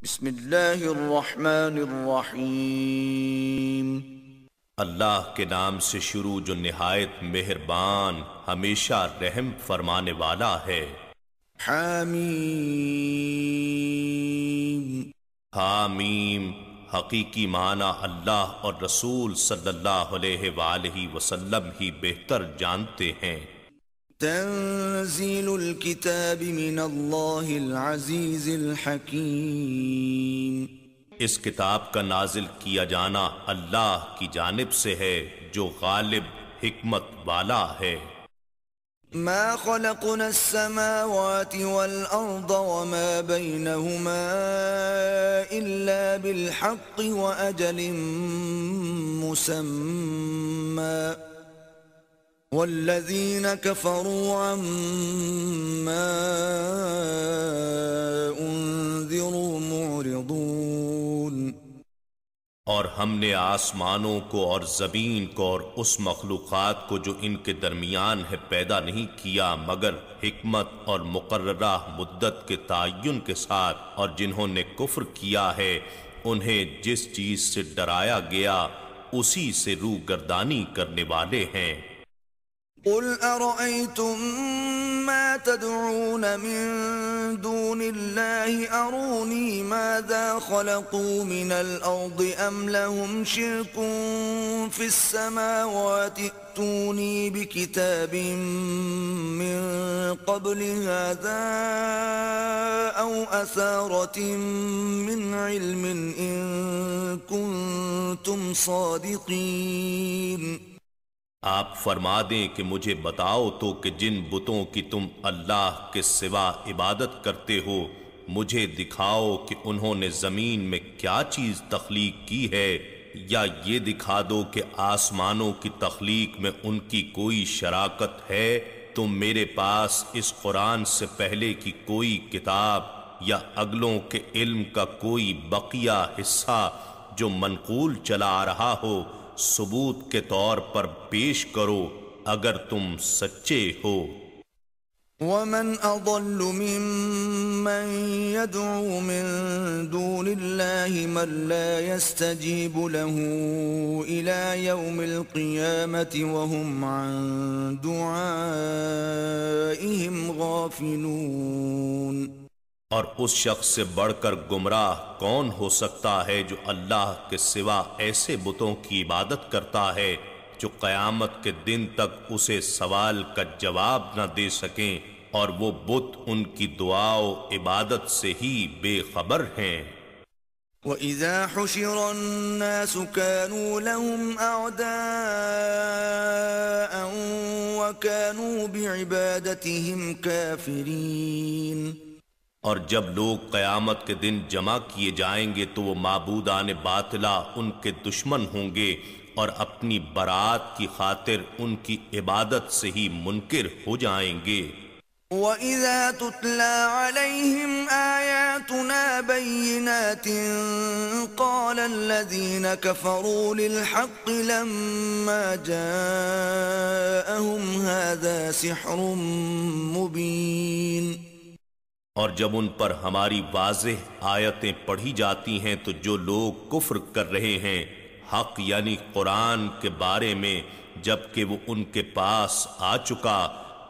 بسم اللہ الرحمن الرحیم۔ اللہ کے نام سے شروع جو نہایت مہربان ہمیشہ رحم فرمانے والا ہے۔ حامیم۔ حامیم حقیقی معنی اللہ اور رسول صلی اللہ علیہ وآلہ وسلم ہی بہتر جانتے ہیں۔ تنزیل الکتاب من اللہ العزیز الحکیم۔ اس کتاب کا نازل کیا جانا اللہ کی جانب سے ہے جو غالب حکمت والا ہے۔ ما خلقنا السماوات والأرض وما بينهما إلا بالحق وأجل مسمى والذين كفروا عما أنذروا معرضون۔ اور ہم نے آسمانوں کو اور زمین کو اور اس مخلوقات کو جو ان کے درمیان ہے پیدا نہیں کیا مگر حکمت اور مقررہ مدت کے تعین کے ساتھ، اور جنہوں نے کفر کیا ہے انہیں جس چیز سے ڈرایا گیا اسی سے روگردانی کرنے والے ہیں۔ قل أرأيتم ما تدعون من دون الله أروني ماذا خلقوا من الأرض أم لهم شرك في السماوات ائتوني بكتاب من قبل هذا أو أثارة من علم إن كنتم صادقين۔ آپ فرما دیں کہ مجھے بتاؤ تو کہ جن بتوں کی تم اللہ کے سوا عبادت کرتے ہو مجھے دکھاؤ کہ انہوں نے زمین میں کیا چیز تخلیق کی ہے، یا یہ دکھا دو کہ آسمانوں کی تخلیق میں ان کی کوئی شراکت ہے۔ تم میرے پاس اس قرآن سے پہلے کی کوئی کتاب یا اگلوں کے علم کا کوئی بقیہ حصہ جو منقول چلا آ رہا ہو ثبوت کے طور پر پیش کرو اگر تم سچے ہو۔ ومن اضل ممن يدعو من دون الله من لا يستجيب له الى يوم القيامة وهم عن دعائهم غافلون۔ اور اس شخص سے بڑھ کر گمراہ کون ہو سکتا ہے جو اللہ کے سوا ایسے بتوں کی عبادت کرتا ہے جو قیامت کے دن تک اسے سوال کا جواب نہ دے سکیں اور وہ بت ان کی دعا و عبادت سے ہی بے خبر ہیں۔ وَإِذَا حُشِرَ النَّاسُ كَانُوا لَهُمْ أَعْدَاءً وَكَانُوا بِعِبَادَتِهِمْ كَافِرِينَ۔ اور جب لوگ قیامت کے دن جمع کیے جائیں گے تو وہ معبودان باطلہ ان کے دشمن ہوں گے اور اپنی برات کی خاطر ان کی عبادت سے ہی منکر ہو جائیں گے۔ وَإِذَا تُتْلَى عَلَيْهِمْ آيَاتُنَا بَيِّنَاتٍ قَالَ الَّذِينَ كَفَرُوا لِلْحَقِّ لَمَّا جَاءَهُمْ هَذَا سِحْرٌ مُبِينٌ۔ اور جب ان پر ہماری واضح آیتیں پڑھی جاتی ہیں تو جو لوگ کفر کر رہے ہیں حق یعنی قرآن کے بارے میں جبکہ وہ ان کے پاس آ چکا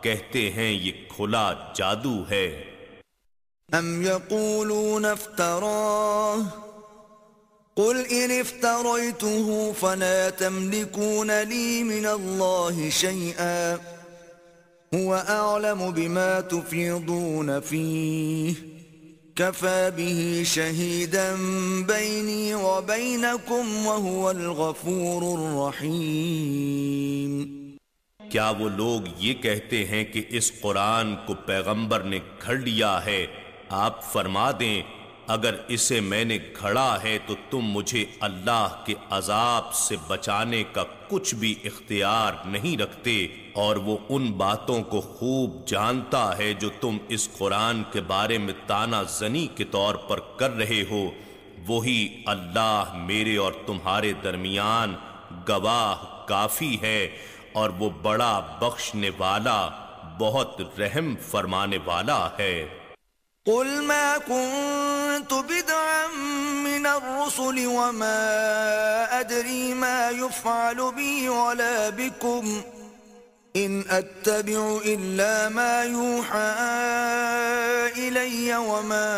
کہتے ہیں یہ کھلا جادو ہے۔ ام یقولون افتراہ قل ان افتریته فلا تملكون لي من الله شيئا هو أعلم بما تفيضون فيه كفى به شهيدا بيني وبينكم وهو الغفور الرحيم۔ کیا وہ لوگ یہ کہتے ہیں کہ اس قرآن کو پیغمبر نے گھڑ لیا ہے؟ آپ فرما دیں اگر اسے میں نے گھڑا ہے تو تم مجھے اللہ کے عذاب سے بچانے کا کچھ بھی اختیار نہیں رکھتے، اور وہ ان باتوں کو خوب جانتا ہے جو تم اس قرآن کے بارے میں طعنہ زنی کے طور پر کر رہے ہو۔ وہی اللہ میرے اور تمہارے درمیان گواہ کافی ہے، اور وہ بڑا بخشنے والا بہت رحم فرمانے والا ہے۔ قل ما كنت بدعا من الرسل وما أدري ما يفعل بي ولا بكم إن أتبع إلا ما يوحى إلي وما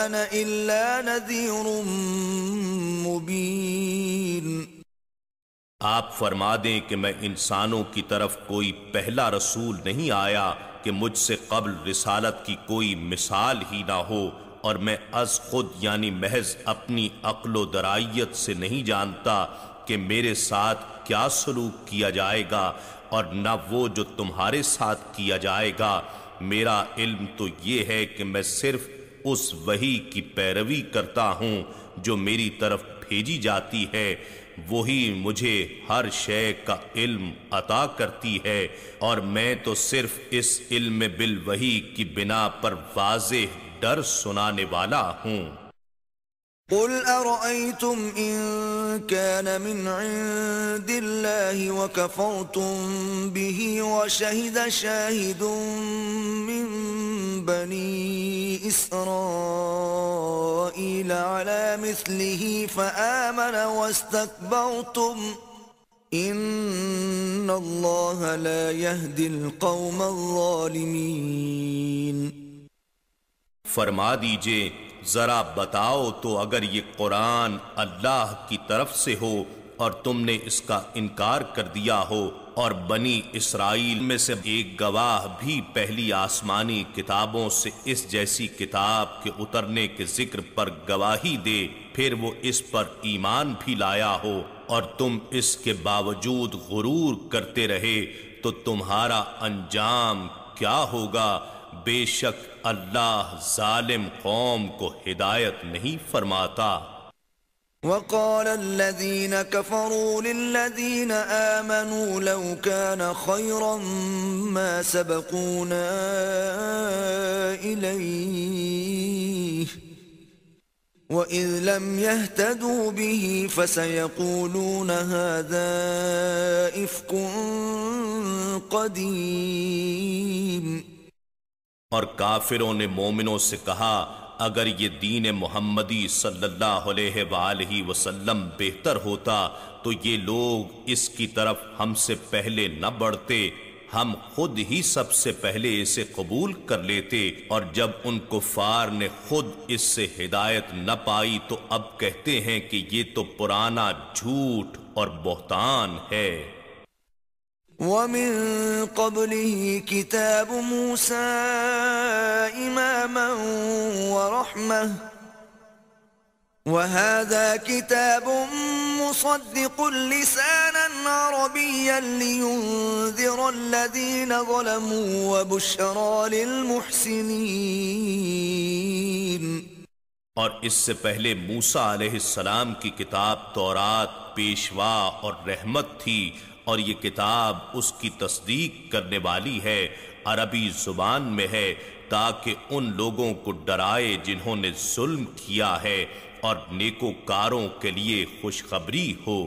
أنا إلا نذير مبين. آپ فرما دیں کہ میں انسانوں کی طرف کوئی پہلا رسول نہیں آیا کہ مجھ سے قبل رسالت کی کوئی مثال ہی نہ ہو، اور میں از خود یعنی محض اپنی عقل و درائیت سے نہیں جانتا کہ میرے ساتھ کیا سلوک کیا جائے گا اور نہ وہ جو تمہارے ساتھ کیا جائے گا. میرا علم تو یہ ہے کہ میں صرف اس وحی کی پیروی کرتا ہوں جو میری طرف بھیجی جاتی ہے، وہی مجھے ہر شے کا علم عطا کرتی ہے، اور میں تو صرف اس علم بالوحی کی بنا پر واضح ڈر سنانے والا ہوں. قل أرأيتم إن كان من عند الله وكفرتم به وشهد شاهد من بني إسرائيل على مثله فآمن واستكبرتم إن الله لا يهدي القوم الظالمين. فرما دیجئے ذرا بتاؤ تو اگر یہ قرآن اللہ کی طرف سے ہو اور تم نے اس کا انکار کر دیا ہو اور بنی اسرائیل میں سے ایک گواہ بھی پہلی آسمانی کتابوں سے اس جیسی کتاب کے اترنے کے ذکر پر گواہی دے، پھر وہ اس پر ایمان بھی لایا ہو اور تم اس کے باوجود غرور کرتے رہے تو تمہارا انجام کیا ہوگا؟ بے شک اللہ ظالم قوم کو ہدایت نہیں فرماتا. وقال الذين كفروا للذين آمنوا لو كان خيرا ما سبقونا إليه وإذ لم يهتدوا به فسيقولون هذا إفك قديم. اور کافروں نے مومنوں سے کہا اگر یہ دین محمدی صلی اللہ علیہ وآلہ وسلم بہتر ہوتا تو یہ لوگ اس کی طرف ہم سے پہلے نہ بڑھتے، ہم خود ہی سب سے پہلے اسے قبول کر لیتے. اور جب ان کفار نے خود اس سے ہدایت نہ پائی تو اب کہتے ہیں کہ یہ تو پرانا جھوٹ اور بہتان ہے. ومن قبله كتاب موسى إماما ورحمة وهذا كتاب مصدق لسانا عربيا لينذر الذين ظلموا وبشرى للمحسنين. اور اس سے پہلے موسیٰ علیہ السلام کی کتاب تورات پیشوا اور رحمت تھی، اور یہ کتاب اس کی تصدیق کرنے والی ہے، عربی زبان میں ہے، تاکہ ان لوگوں کو ڈرائے جنہوں نے ظلم کیا ہے اور نیکوکاروں کے لیے خوشخبری ہو.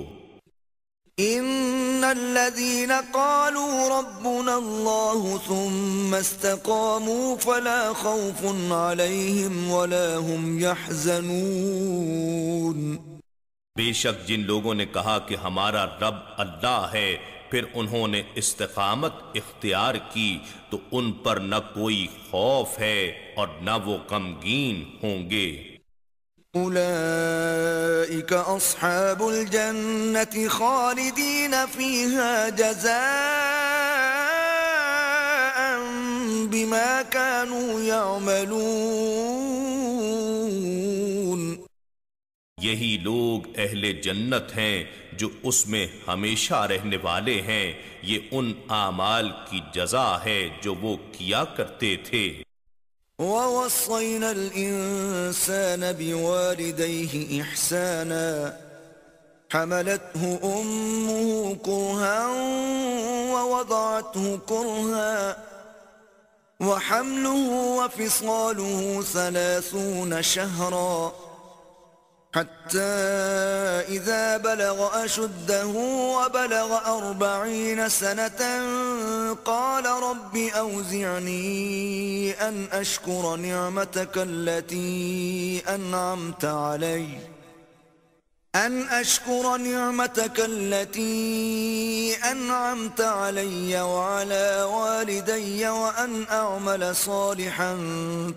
ان الذين قالوا ربنا الله ثم استقاموا فلا خوف عليهم ولا هم يحزنون. بے شک جن لوگوں نے کہا کہ ہمارا رب اللہ ہے پھر انہوں نے استقامت اختیار کی تو ان پر نہ کوئی خوف ہے اور نہ وہ غمگین ہوں گے. اولئک اصحاب الجنة خالدین فیہا جزاء بما كانوا يعملون. یہی لوگ اہل جنت ہیں جو اس میں ہمیشہ رہنے والے ہیں، یہ ان اعمال کی جزا ہے جو وہ کیا کرتے تھے. وَوَصَّيْنَا الْإِنسَانَ بِوَالِدَيْهِ إِحْسَانًا حَمَلَتْهُ أُمُّهُ كُرْهًا وَوَضَعَتْهُ كُرْهًا وَحَمْلُهُ وَفِصَالُهُ 30 شَهْرًا حتى إذا بلغ أشده وبلغ 40 سنة قال رب أوزعني أن أشكر نعمتك التي أنعمت علي وعلى والدي وأن أعمل صالحا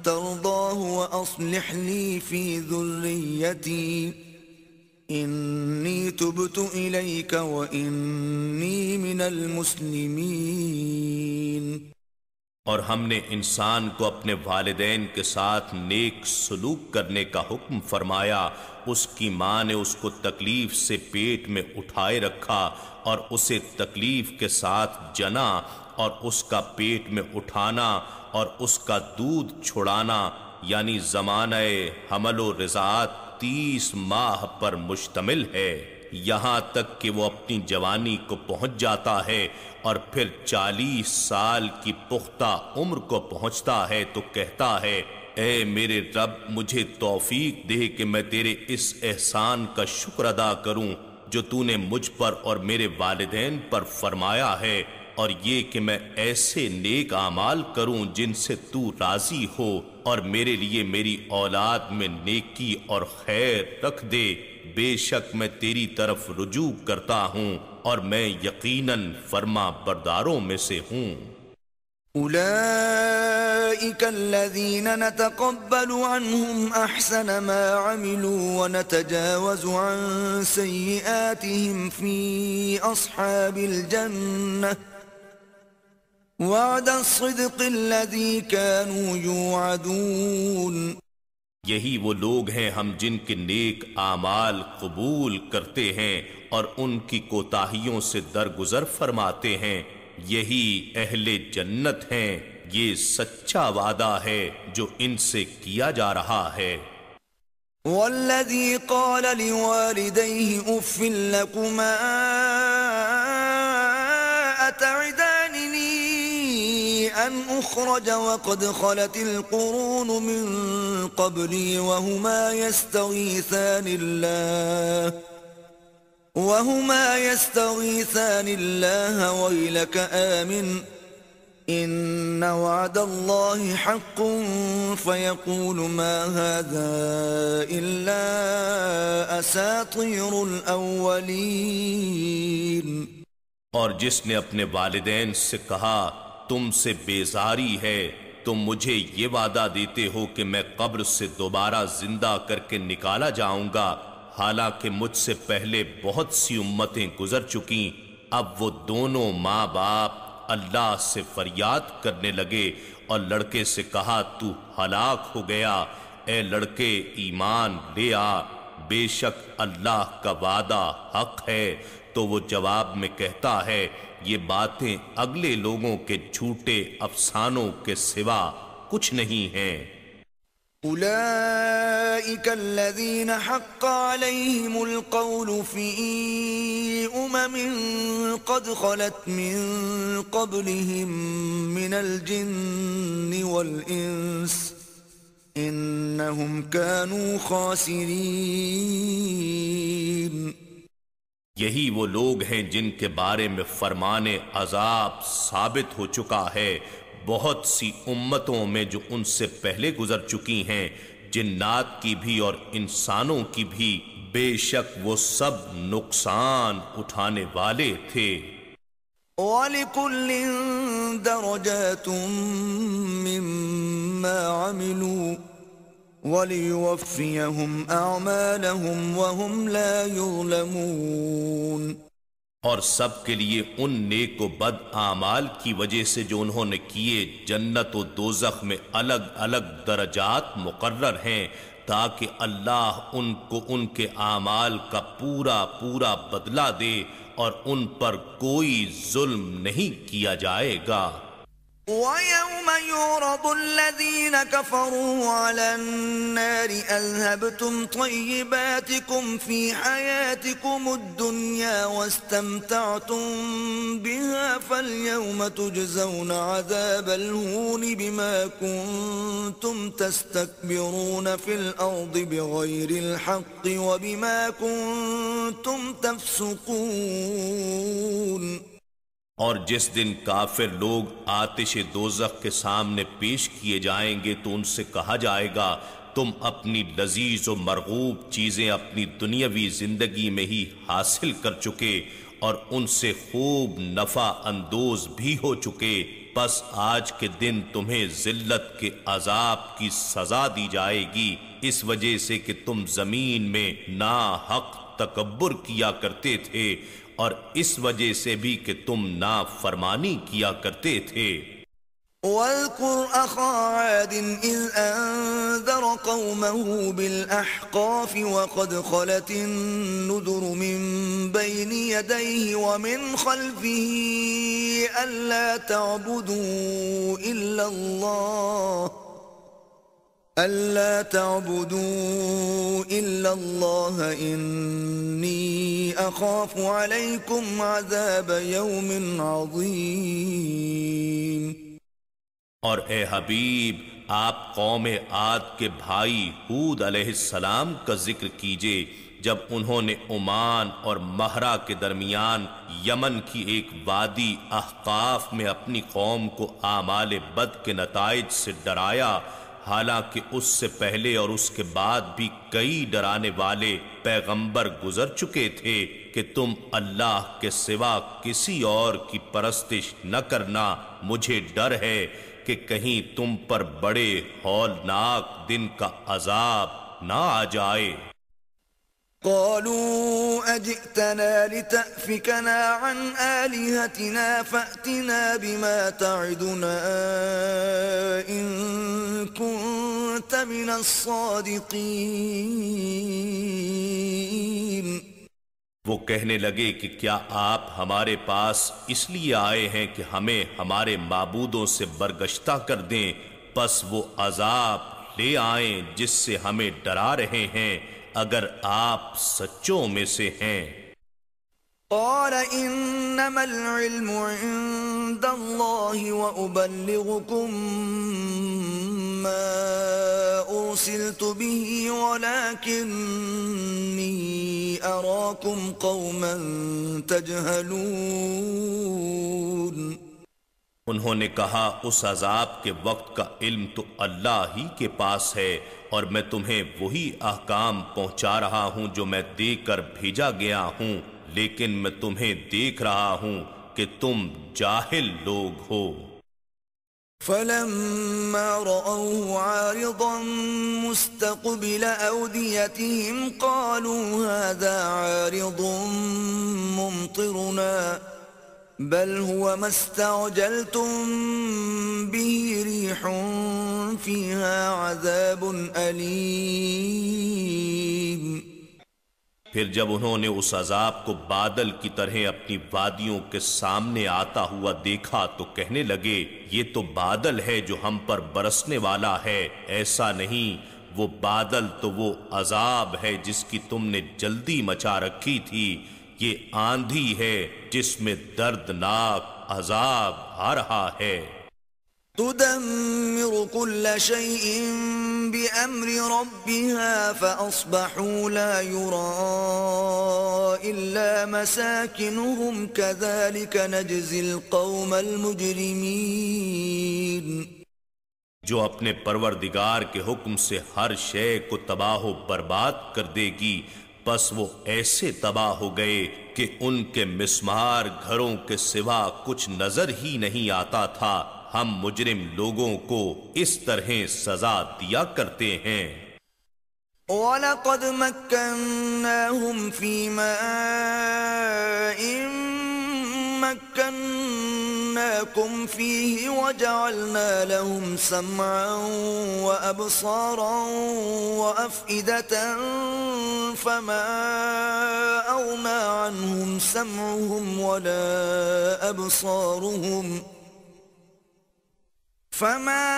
ترضاه وأصلح لي في ذريتي إني تبت إليك وإني من المسلمين۔ اور ہم نے انسان کو اپنے والدین کے ساتھ نیک سلوک کرنے کا حکم فرمایا۔ اس کی ماں نے اس کو تکلیف سے پیٹ میں اٹھائے رکھا اور اسے تکلیف کے ساتھ جنا، اور اس کا پیٹ میں اٹھانا اور اس کا دودھ چھڑانا یعنی زمانہ حمل و رضاعت 30 ماہ پر مشتمل ہے، یہاں تک کہ وہ اپنی جوانی کو پہنچ جاتا ہے اور پھر 40 سال کی پختہ عمر کو پہنچتا ہے تو کہتا ہے اے میرے رب مجھے توفیق دے کہ میں تیرے اس احسان کا شکر ادا کروں جو تو نے مجھ پر اور میرے والدین پر فرمایا ہے، اور یہ کہ میں ایسے نیک اعمال کروں جن سے تو راضی ہو، اور میرے لیے میری اولاد میں نیکی اور خیر رکھ دے، بے شک میں تیری طرف رجوع کرتا ہوں اور میں یقیناً فرما برداروں میں سے ہوں۔ أولئك الذين نتقبل عنهم أحسن ما عملوا ونتجاوز عن سيئاتهم في أصحاب الجنة وعد الصدق الذي كانوا يوعدون۔ یہی وہ لوگ ہیں ہم جن کے نیک اعمال قبول کرتے ہیں اور ان کی کوتاہیوں سے درگزر فرماتے ہیں، یہی اہل جنت ہیں، یہ سچا وعدہ ہے جو ان سے کیا جا رہا ہے۔ والذی قال لوالدیہ اف لکما اتعداننی ان اخرج وقد خلت القرون من قبلی وهما يستغيثان الله ويلك آمن إن وعد الله حق فيقول ما هذا إلا أساطير الأولين۔ اور جس نے اپنے والدین سے کہا تم سے بیزاری ہے، تم مجھے یہ وعدہ دیتے ہو کہ میں قبر سے دوبارہ زندہ کر کے نکالا جاؤں گا، حالانکہ مجھ سے پہلے بہت سی امتیں گزر چکیں۔ اب وہ دونوں ماں باپ اللہ سے فریاد کرنے لگے اور لڑکے سے کہا تو ہلاک ہو گیا، اے لڑکے ایمان لے آ، بے شک اللہ کا وعدہ حق ہے۔ تو وہ جواب میں کہتا ہے یہ باتیں اگلے لوگوں کے جھوٹے افسانوں کے سوا کچھ نہیں ہیں۔ أولئك الذين حق عليهم القول في قد خلت من قبلهم من الجن والإنس إنهم كانوا خاسرين۔ یہی وہ لوگ ہیں جن کے بارے میں فرمان عذاب ثابت ہو چکا ہے، بہت سی امتوں میں جو ان سے پہلے گزر چکی ہیں، جنات کی بھی اور انسانوں کی بھی، بے شک وہ سب نقصان اٹھانے والے تھے۔ وَلِكُلٍّ دَرَجَاتٌ مِّمَّا عَمِلُوا وَلِيُوَفِّيَهُمْ أَعْمَالَهُمْ وَهُمْ لَا يُظْلَمُونَ۔ اور سب کے لیے ان نیک و بد اعمال کی وجہ سے جو انہوں نے کیے جنت و دوزخ میں الگ الگ درجات مقرر ہیں، تاکہ اللہ ان کو ان کے اعمال کا پورا پورا بدلہ دے اور ان پر کوئی ظلم نہیں کیا جائے گا۔ وَيَوْمَ يُعْرَضُ الَّذِينَ كَفَرُوا عَلَى النَّارِ أَذْهَبْتُمْ طَيِّبَاتِكُمْ فِي حَيَاتِكُمُ الدُّنْيَا وَاسْتَمْتَعْتُمْ بِهَا فَالْيَوْمَ تُجْزَوْنَ عَذَابَ الْهُونِ بِمَا كُنْتُمْ تَسْتَكْبِرُونَ فِي الْأَرْضِ بِغَيْرِ الْحَقِّ وَبِمَا كُنْتُمْ تَفْسُقُونَ۔ اور جس دن کافر لوگ آتش دوزخ کے سامنے پیش کیے جائیں گے تو ان سے کہا جائے گا تم اپنی لذیذ و مرغوب چیزیں اپنی دنیاوی زندگی میں ہی حاصل کر چکے اور ان سے خوب نفع اندوز بھی ہو چکے، پس آج کے دن تمہیں ذلت کے عذاب کی سزا دی جائے گی اس وجہ سے کہ تم زمین میں ناحق تکبر کیا کرتے تھے اور اس وجہ سے بھی کہ تم نافرمانی کیا کرتے تھے۔ وَاذْكُرْ أَخَا عَادٍ إِذْ أَنذَرَ قَوْمَهُ بِالْأَحْقَافِ وَقَدْ خَلَتِ النُّذُرُ مِنْ بَيْنِ يَدَيْهِ وَمِنْ خَلْفِهِ أَلَّا تَعْبُدُوا إِلَّا اللَّهَ إِنِّي أَخَافُ عَلَيْكُمْ عَذَابَ يَوْمٍ عَظِيمٍ۔ اور اے حبیب آپ قوم عاد کے بھائی ہود علیہ السلام کا ذکر کیجئے جب انہوں نے عمان اور مہرہ کے درمیان یمن کی ایک وادی احقاف میں اپنی قوم کو اعمال بد کے نتائج سے ڈرایا، حالانکہ اس سے پہلے اور اس کے بعد بھی کئی ڈرانے والے پیغمبر گزر چکے تھے کہ تم اللہ کے سوا کسی اور کی پرستش نہ کرنا، مجھے ڈر ہے کہ کہیں تم پر بڑے ہولناک دن کا عذاب نہ آ جائے۔ قالوا أجئتنا لتأفكنا عن آلهتنا فأتنا بما تعدنا إن كنت من الصادقين۔ وہ کہنے لگے کہ کیا آپ ہمارے پاس اس لیے آئے ہیں کہ ہمیں ہمارے معبودوں سے برگشتہ کر دیں، پس وہ عذاب لے آئیں جس سے ہمیں ڈرا رہے ہیں اگر آپ سچوں میں سے ہیں۔ قال انما العلم عند الله وابلغكم ما ارسلت به ولكني اراكم قوما تجهلون۔ انہوں نے کہا اس عذاب کے وقت کا علم تو اللہ ہی کے پاس ہے اور میں تمہیں وہی احکام پہنچا رہا ہوں جو میں دے کر بھیجا گیا ہوں، لیکن میں تمہیں دیکھ رہا ہوں کہ تم جاہل لوگ ہو۔ فلما رأوه عارضا مستقبل أوديتهم قالوا هذا عارض ممطرنا بل هو ما استعجلتم به ريح فيها عذاب أليم۔ پھر جب انہوں نے اس عذاب کو بادل کی طرح اپنی وادیوں کے سامنے آتا ہوا دیکھا تو کہنے لگے یہ تو بادل ہے جو ہم پر برسنے والا ہے، ایسا نہیں، وہ بادل تو وہ عذاب ہے جس کی تم نے جلدی مچا رکھی تھی، یہ آندھی ہے جس میں دردناک عذاب آ رہا ہے۔ تدمر كل شيء بأمر ربها فأصبحوا لا يرى إلا مساكنهم كذلك نجزي القوم المجرمين۔ جو اپنے پروردگار کے حکم سے ہر شے کو تباہ و برباد کر دے گی، پس وہ ایسے تباہ ہو گئے کہ ان کے مسمار گھروں کے سوا کچھ نظر ہی نہیں آتا تھا۔ ہم مجرم لوگوں کو اس طرح سزا دیا کرتے ہیں۔ وَلَقَدْ مَكَّنَّاهُمْ فِي مَاءٍ مَكَّنَّاكُمْ فِيهِ وَجَعَلْنَا لَهُمْ سَمْعًا وَأَبْصَارًا وَأَفْئِدَةً فَمَا أَغْنَى عَنْهُمْ سَمْعُهُمْ وَلَا أَبْصَارُهُمْ فما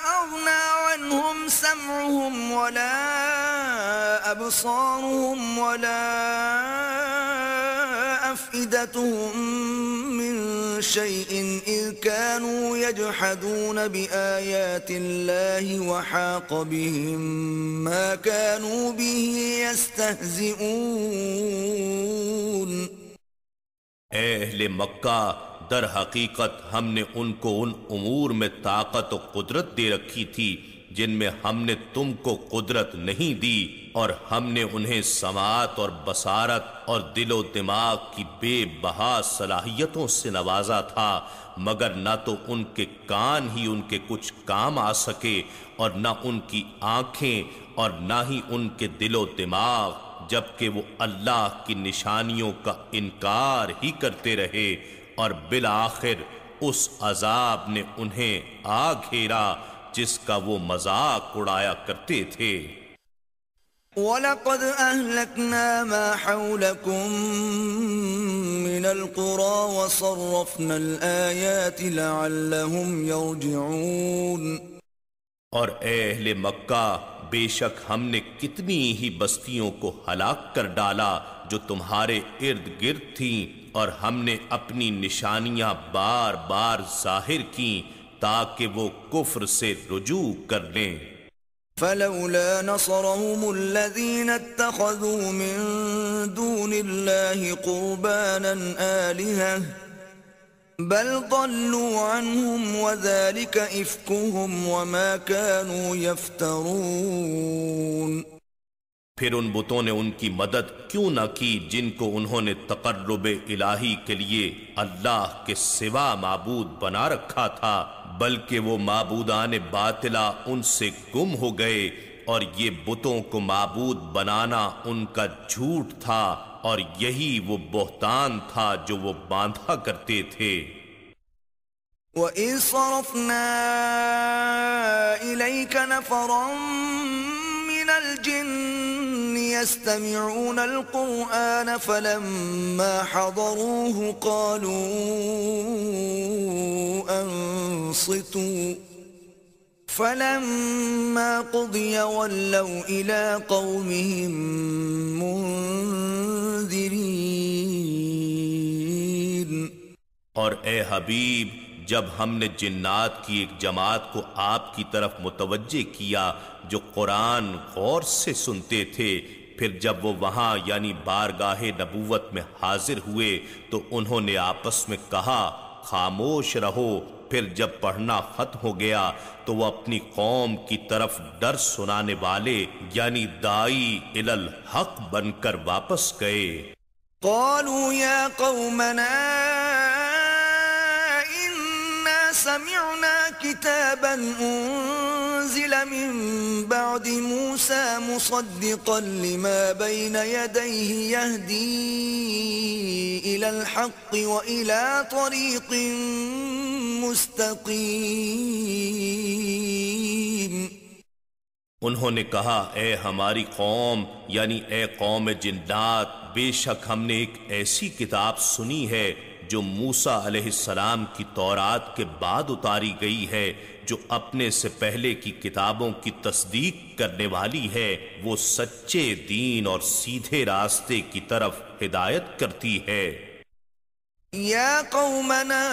أغنى عنهم سمعهم ولا أبصارهم ولا أفئدتهم من شيء إذ كانوا يجحدون بآيات الله وحاق بهم ما كانوا به يستهزئون. اے اہل مکہ، در حقیقت ہم نے ان کو ان امور میں طاقت و قدرت دے رکھی تھی جن میں ہم نے تم کو قدرت نہیں دی، اور ہم نے انہیں سماعت اور بصارت اور دل و دماغ کی بے بہا صلاحیتوں سے نوازا تھا، مگر نہ تو ان کے کان ہی ان کے کچھ کام آ سکے، اور نہ ان کی آنکھیں، اور نہ ہی ان کے دل و دماغ، جبکہ وہ اللہ کی نشانیوں کا انکار ہی کرتے رہے، اور بالآخر اس عذاب نے انہیں آ گھیرا جس کا وہ مذاق اڑایا کرتے تھے. وَلَقَدْ أَهْلَكْنَا مَا حَوْلَكُمْ مِنَ الْقُرَى وَصَرَّفْنَا الْآيَاتِ لَعَلَّهُمْ يَرْجِعُونَ. اور اے اہل مکہ، بے شک ہم نے کتنی ہی بستیوں کو ہلاک کر ڈالا جو تمہارے ارد گرد تھیں، اور ہم نے اپنی نشانیاں بار بار ظاہر کیں تاکہ وہ کفر سے رجوع کر لیں. فلولا نصرهم الذين اتخذوا من دون الله قربانا آلهة بل ضلوا عنهم وذلك إفكهم وما كانوا يفترون. پھر ان بتوں نے ان کی مدد کیوں نہ کی جن کو انہوں نے تقرب الہی کے لیے اللہ کے سوا معبود بنا رکھا تھا، بلکہ وہ معبودان باطلہ ان سے گم ہو گئے، اور یہ بتوں کو معبود بنانا ان کا جھوٹ تھا، اور یہی وہ بہتان تھا جو وہ باندھا کرتے تھے. وَإِذْ صَرَفْنَا إِلَيْكَ نَفَرًا مِنَ الْجِنِّ يَسْتَمِعُونَ الْقُرْآنَ فَلَمَّا حَضَرُوهُ قَالُوا أَنصِتُوا فَلَمَّا قُضِيَ وَلَّوْا إِلَىٰ قَوْمِهِمْ مُنذِرِينَ. اور اے حبیب، جب ہم نے جنات کی ایک جماعت کو آپ کی طرف متوجہ کیا جو قرآن غور سے سنتے تھے، پھر جب وہ وہاں یعنی بارگاہ نبوت میں حاضر ہوئے تو انہوں نے آپس میں کہا خاموش رہو. پھر جب پڑھنا ختم ہو گیا تو وہ اپنی قوم کی طرف ڈر سنانے والے یعنی دائی الی الحق بن کر واپس گئے. قالوا يا قومنا سمعنا كتابا أنزل من بعد موسى مصدقا لما بين يديه يهدي إلى الحق وإلى طريق مستقيم. انہوں نے کہا اے ہماری قوم یعنی اے قوم جنات، بے شک ہم نے ایک ایسی کتاب سنی ہے جو موسیٰ علیہ السلام کی تورات کے بعد اتاری گئی ہے، جو اپنے سے پہلے کی کتابوں کی تصدیق کرنے والی ہے. وہ سچے دین اور سیدھے راستے کی طرف ہدایت کرتی ہے. يا قومنا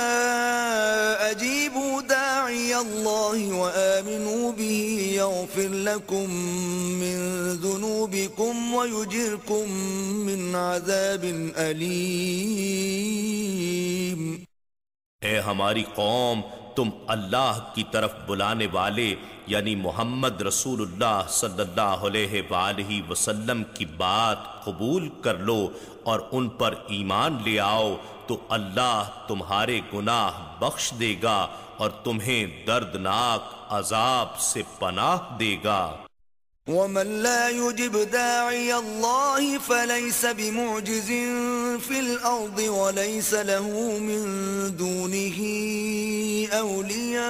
أجيبوا داعي الله وآمنوا به يغفر لكم من ذنوبكم ويجركم من عذاب أليم. اے ہماری قوم، تم اللہ کی طرف بلانے والے یعنی محمد رسول اللہ صلی اللہ علیہ وآلہ وسلم کی بات قبول کر لو اور ان پر ایمان لے آؤ تو اللہ تمہارے گناہ بخش دے گا اور تمہیں دردناک عذاب سے پناہ دے گا. ومن لا يجب داعي الله فليس بمعجز في الأرض وليس له من دونه أولياء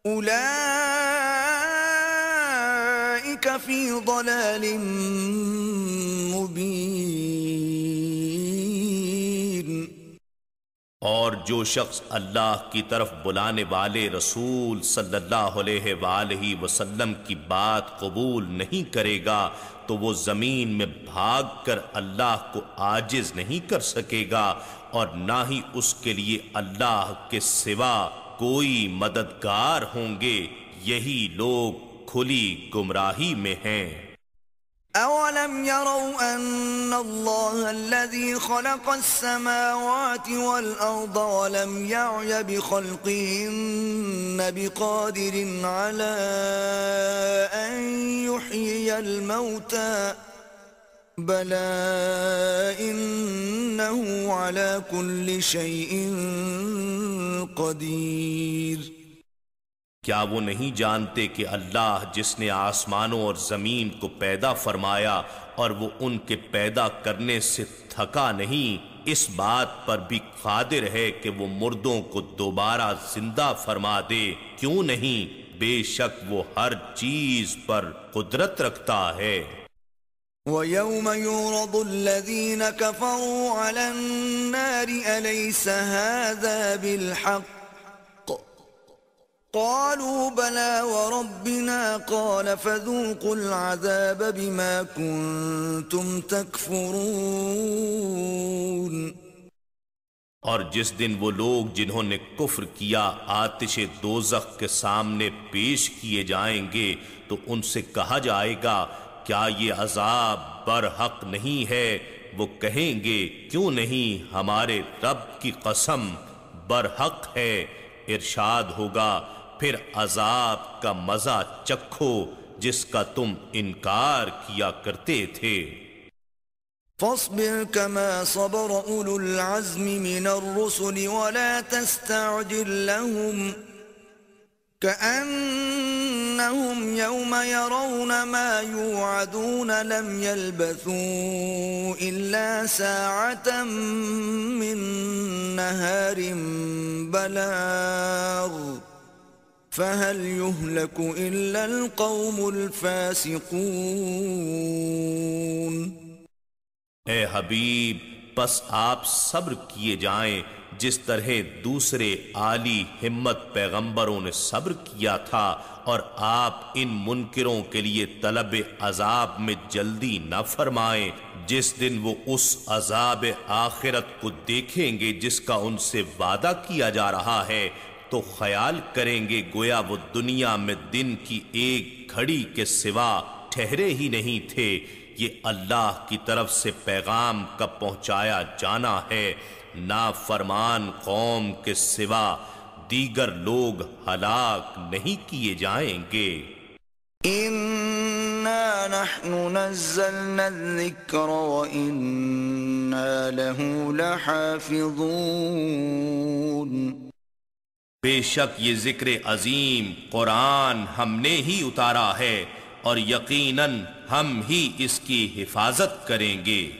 أولئك في ضلال مبين. اور جو شخص اللہ کی طرف بلانے والے رسول صلی اللہ علیہ وآلہ وسلم کی بات قبول نہیں کرے گا تو وہ زمین میں بھاگ کر اللہ کو عاجز نہیں کر سکے گا، اور نہ ہی اس کے لیے اللہ کے سوا کوئی مددگار ہوں گے۔ یہی لوگ کھلی گمراہی میں ہیں۔ أَوَلَمْ يَرَوْا أَنَّ اللَّهَ الَّذِي خَلَقَ السَّمَاوَاتِ وَالْأَرْضَ وَلَمْ يَعْيَ بِخَلْقِهِنَّ بِقَادِرٍ عَلَىٰ أَن يُحْيِيَ الْمَوْتَىٰ بَلَىٰ إِنَّهُ عَلَىٰ كُلِّ شَيْءٍ قَدِيرٌ۔ کیا وہ نہیں جانتے کہ اللہ جس نے آسمانوں اور زمین کو پیدا فرمایا اور وہ ان کے پیدا کرنے سے تھکا نہیں، اس بات پر بھی قادر ہے کہ وہ مردوں کو دوبارہ زندہ فرما دے؟ کیوں نہیں؟ بے شک وہ ہر چیز پر قدرت رکھتا ہے۔ وَيَوْمَ يُعْرَضُ الَّذِينَ كَفَرُوا عَلَى النَّارِ أَلَيْسَ هَذَا بِالْحَقِّ قالوا بلى وربنا قال فذوقوا العذاب بما كنتم تكفرون۔ اور جس دن وہ لوگ جنہوں نے کفر کیا آتش دوزخ کے سامنے پیش کیے جائیں گے تو ان سے کہا جائے گا کیا یہ عذاب برحق نہیں ہے؟ وہ کہیں گے کیوں نہیں، ہمارے رب کی قسم برحق ہے۔ ارشاد ہوگا پھر عذاب کا مزہ چکھو جس کا تم انکار کیا کرتے تھے۔ فاصبر كما صبر أولو العزم من الرسل ولا تستعجل لهم كأنهم يوم يرون ما يوعدون لم يلبثوا إلا ساعة من نهار بلاغ فهل يهلك إلا القوم الفاسقون۔ اے حبیب بس آپ صبر کیے جائیں جس طرح دوسرے عالی ہمت پیغمبروں نے صبر کیا تھا، اور آپ ان منکروں کے لیے طلب عذاب میں جلدی نہ فرمائیں جس دن وہ اس عذاب آخرت کو دیکھیں گے جس کا ان سے وعدہ کیا جا رہا ہے، تو خیال کریں گے گویا وہ دنیا میں دن کی ایک گھڑی کے سوا ٹھہرے ہی نہیں تھے۔ یہ اللہ کی طرف سے پیغام کا پہنچایا جانا ہے، نافرمان قوم کے سوا دیگر لوگ ہلاک نہیں کیے جائیں گے۔ اِنَّا نَحْنُ نَزَّلْنَا الذِّكْرَ وَإِنَّا لَهُ لَحَافِظُونَ۔ بے شک یہ ذکر عظیم قرآن ہم نے ہی اتارا ہے اور یقیناً ہم ہی اس کی حفاظت کریں گے۔